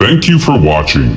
Thank you for watching.